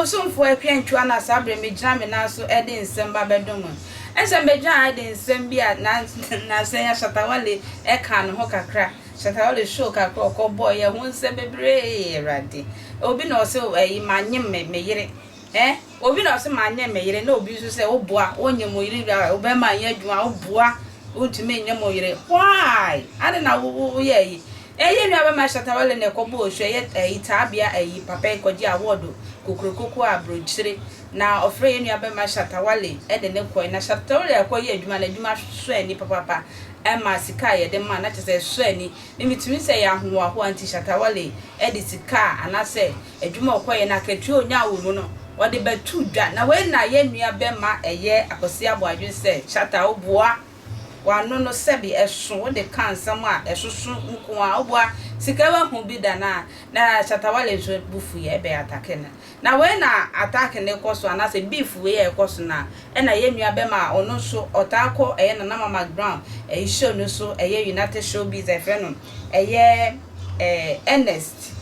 Bosumfo ekwentu ana sabre me gina me na so e de nsem ba bedom ensem be gina de nsem bia na sen ya shatawale e kan ho kakra shatawale show kakra ko boy ye ho nsem bebre rade obi na o se manyem me yire obi na o se manyem me yire na obi so se oboa onyem yire bia obe ma anya adwuma oboa utime nyem yire why ade na wo ye yi eye nua be ma shatawale ne ko bo hwe ye tabia papa ekoji award kukurukoko abrochire na ofre nua be ma shatawale de ne koi na shatawale akoye adwuma na adwuma so ani papa ma sika ye de ma na chese so ani nimitumi se ya ho aho anti shatawale de sika anase adwuma okoye na ketu onya wo mu no wode betu dwa na we na ye nua be ma eye akosi ABOAGYe se shata oboa wano no sebi esu de kansam a esusu nko a oboa sika wa hu bi da na shatawale so bufu ye be atake na we na attack ne koso anase beef we ye koso na na ye nua be ma ono so otako na mama ground show no so United Showbiz no Ernest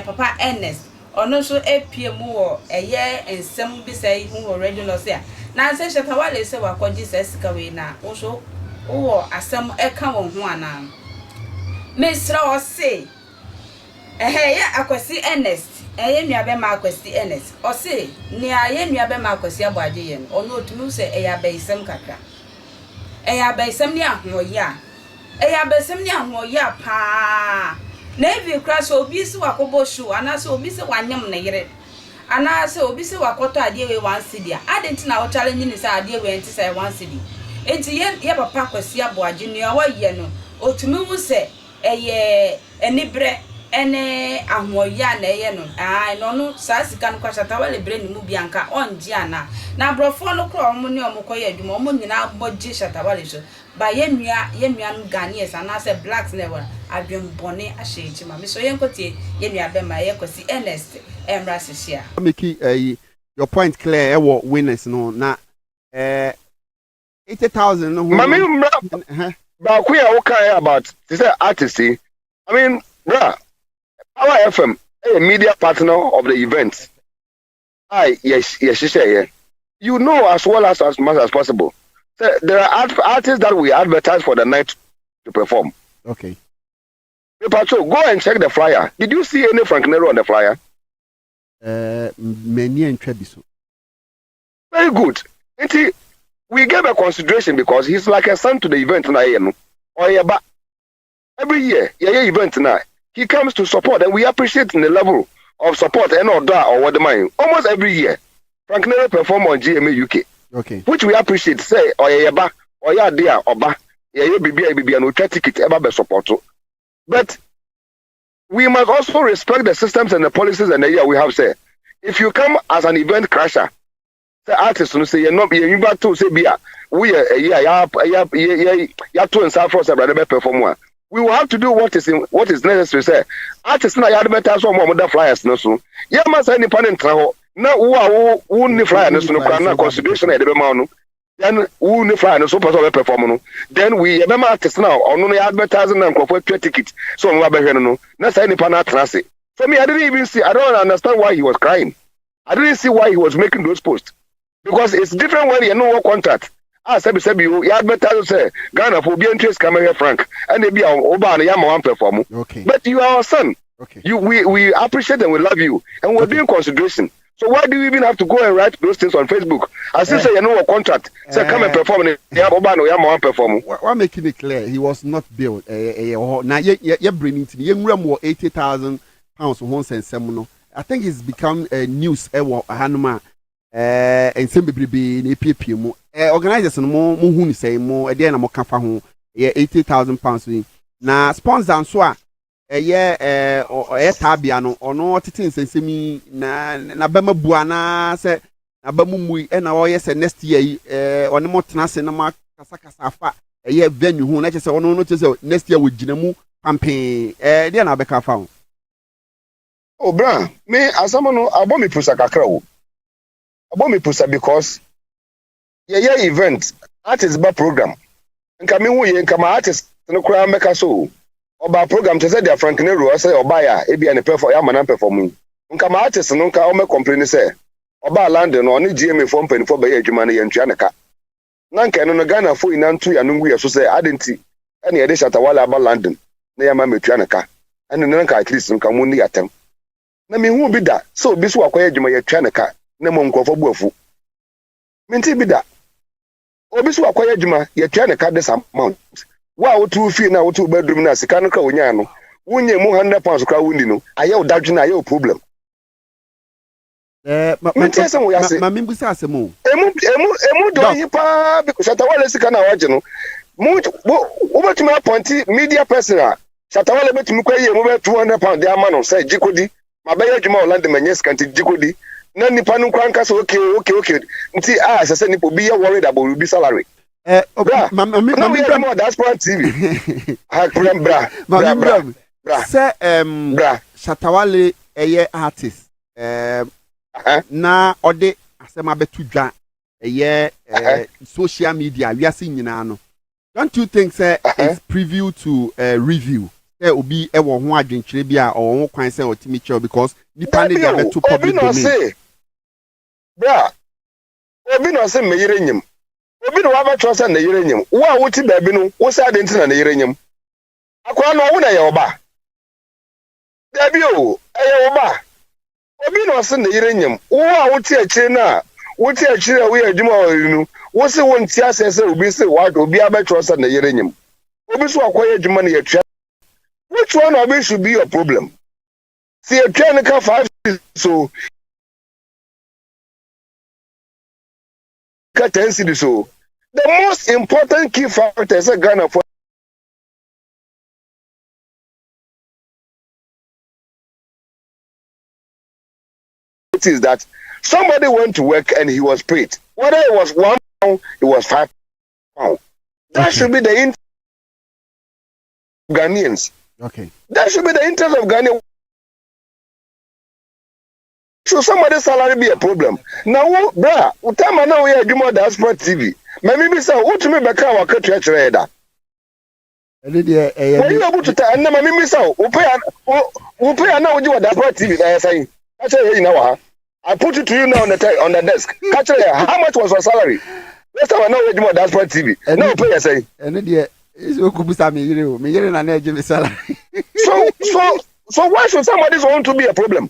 papa Ernest ono so epie mu wo ensem bi sai hu already no se na se shatawale se wakoji se sika we na wo so wo asem eka wo ho ana mesra o se ya akwasi Ernest nua be ma akwasi Ernest o se ni aye nua be ma akwasi ABOAGYe ye no ono otumi se ya baisem kakra ya baisem ni ahoya ya baisem ni ahoya pa na evi kra so obi si wakobo show ana so obi si wanyem na yire ana so obi si wakoto ade we 1 cedi adenti na wo challenge ni sa ade we enti say 1 cedi enti ye papa akwasi ABOAGYe nua wa ye no otumi hu se enibre ene ahoya na ye no no sa sika no kwa shatawale bre ni mu bianka onje ana na brofo no kro omo ni omo koye adwuma omo nyina bogye shatawale so ba ye nua no Ghanaians ana se blacks never adwembone ahyeji ma me so ye nkotie ye nua be ma ye kwasi Ernest emra sisia make your point clear e winners no na 80,000 no mami ba ku ya okay about this artist I mean bra our FM a media partner of the event yes you know as well as much as possible. So there are artists that we advertise for the night to perform. Okay. Patrol, go and check the flyer. Did you see any Frank Nero on the flyer? Many and Trebiso. Very good. We gave a consideration because he's like a son to the event now. Every year, event now. He comes to support, and we appreciate the level of support and order or what the mind. Almost every year, Frank Nero perform on GMA UK. Okay. Which we appreciate. Say, dear, oba, bibi, and we try ticket ever be support. But we must also respect the systems and the policies and the year we have said. If you come as an event crasher, the artist who say you're not being back to say beer, we to and South for several perform one. We will have to do what is necessary. Say artists na advertise one more flyers no so. Yeah, must independent travel. Now who ni flyer no so no consideration e dey ma no. Then who ni flyer no so person perform no. Then we be artists now on no advertising and for ticket. So we be no. Na say independent trance. For me I don't understand why he was crying. I didn't see why he was making those posts. Because it's different when you know what contract. Sabi you advertise say Ghana for be interest come here Frank and they be oba na yama one perform. Okay. But you are our son. Okay. We appreciate and we love you and we're doing consideration. So why do you even have to go and write those things on Facebook? As you say you know what contract. Say come and perform and oba na yama one perform. Why making it clear he was not billed. Now you bringing to the young 80,000 pounds once and semuno. I think it's become a news hanuma and some be in APP mo organizers no mo hu ni say mo e dey na mo kafa ho 80,000 pounds na sponsor so a tabia no ono tete nsensemi na bema bua na se na bamu mu e na o say next year one mo tena se na ma kasa afa venue ho na che say ono no che say next year we gina mu campaign dey na be kafa ho. Oh bra me asamono abomi pusa kakra wo abomi pusa because event artist ba program nka me hu ye nka ma artist no kura meka so oba program to say their Frank Nero say oba ya e bia ne perform ya man perform nka ma artist no nka o me complain say oba land no oni GMA for mpani for be adwuma na yantua ne ka na nka no Ghana fo ina ntu ya no ngu yeso say adenti ene ye de Shatawale aba London na ya ma metua ne ka ene ne nka at least nka mu ni yatem na me hu bi da so obi so akoya adwuma yatua ne ka na mo nkofo buafu minti bi da obi so akoya adwuma yatua ne ka this amount wa wotu fi na wotu bedroom na sika no ka onya no wunye mu 100 pounds ka wundi no aye dadwe na aye problem ma mimbusa asemo emu do hipa because Shatawale sika na waje no mu obetumi appoint media person a Shatawale betumi kwa ye mu be 200 pounds de ama no say jikodi ma be adwuma Holland manye sika nti jikodi na nipa no kwa nka so okay nti sese nipa bi ye worried about bi salary ma that's part TV ha bra say Shatawale eye artist na ode asema betu dwa eye social media we are seeing nyina no. Don't you think say it's preview to review say obi e wo ho adwenkyere bi a o ho kwan say otimi cheo because nipa ne dia betu public domain bra obi no say meyire nyim obi no wa betu say na yire nyim wo a woti ba bi no wo say adenti na yire nyim akwa no wo na ye oba da bi o ye oba obi no say na yire nyim wo a woti akire na woti akire we adwuma orinu wo say won ti asese obi say wa obi abetu say na yire nyim obi so akoye adwuma na yatua which one of it should be your problem see a technical 5 so so the most important key factor is a Ghana for it is that somebody went to work and he was paid. Whether it was £1, it was £5. That should be the interest of Ghanaians. Okay. That should be the interest of Ghanaians. Should somebody's salary be a problem? Now, bruh, time I know we are doing diaspora TV. Maybe say, what to me back our country trader. Were you able to tell? And maybe so. We pay now with you diaspora TV. I say, catch it, you know. I put it to you now on the desk. Catch it. How much was your salary? Last time I know we do diaspora TV. No pay. I say. And the is okubusa me yire na na give salary. So why should somebody's want to be a problem?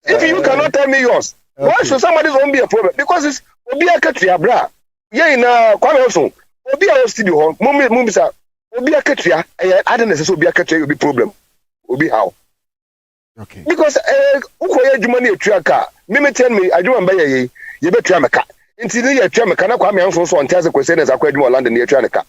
If you cannot tell me yours, why should somebody's own be a problem? Because it's obi akatria bra. Ye na kwame so. Obi a studio ho. Mumbi sa. Obi akatria. I don't necessarily obi akatria be problem. Obi how? Okay. Because ukoye adwuma na etua ka. Me tell me adwuma mba ye betua meka. Nti ne ye tua meka na kwame anso so onte ase kwese na zakwa adwuma Holland na etua meka.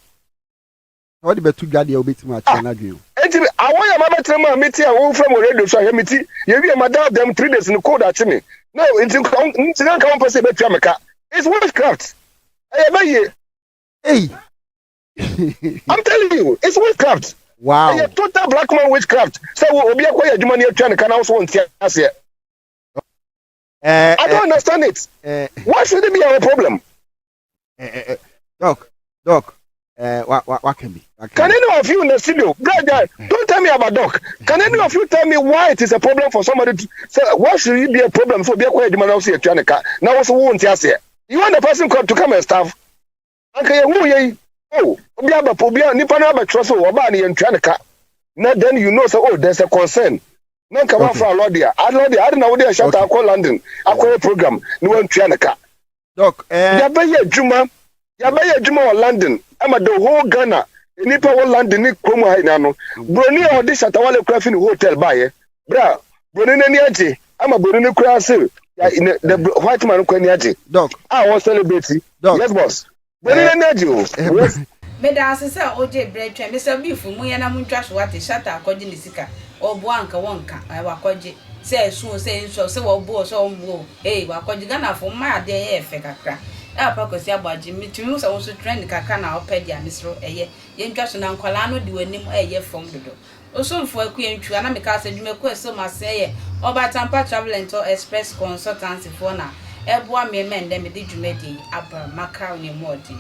What the betu gadi obitima achana dwe. Enti awon ya mama trema meti a wo from radio so here meti ye wi madam them 3 days in code achi me. No, nti kan kan person betua meka. It's witchcraft. Hey. I'm telling you, it's witchcraft. Wow. A total black man witchcraft. So obi akoya adwuma na etua meka na wo so onte ase. I don't understand it. Why should it be our problem? Doc. What can be? Can any of you in the studio, brother, don't tell me about Doc. Can any of you tell me why it is a problem for somebody to say, why should it be a problem? So be a quiet man out here, now also won't say. You want the person to come and staff? Okay, oh, Nipa trust Obani and Tranica. Now then you know, so there's a concern. No come out for a Lordia. I don't know what they shut out London. I call a program. No one Tranica. Doc, Juma or London. I'm at the whole Ghana. Nipa wo London ni kromo ha ina no. Broni a odi Shatawale kra fi ni hotel baye. Bra, broni na ni aje. Ama broni ni kra se. The white man ko ni aje. Doc. I want celebrity. Doc. Yes boss. Broni na ni aje o. Yes. Me da ase se oje bretwa me se beef mu ya na mu ntwa so wate shata akọje ni sika. Obo anka wonka wakọje. Se sun se nso se wo bo so wo. Wakọje Ghana fo ma ade ye efe kakra. AKWASI ABOAGYe mitumi so so trend kakra na opedia misro ye ntwa so na nkwala no di wanim fom dodo osomfo akuyentwa na meka asa dwuma ko so ma se ye obatampa travel and express consultancy for na eboa me mende me di dwuma di abra makra ne modi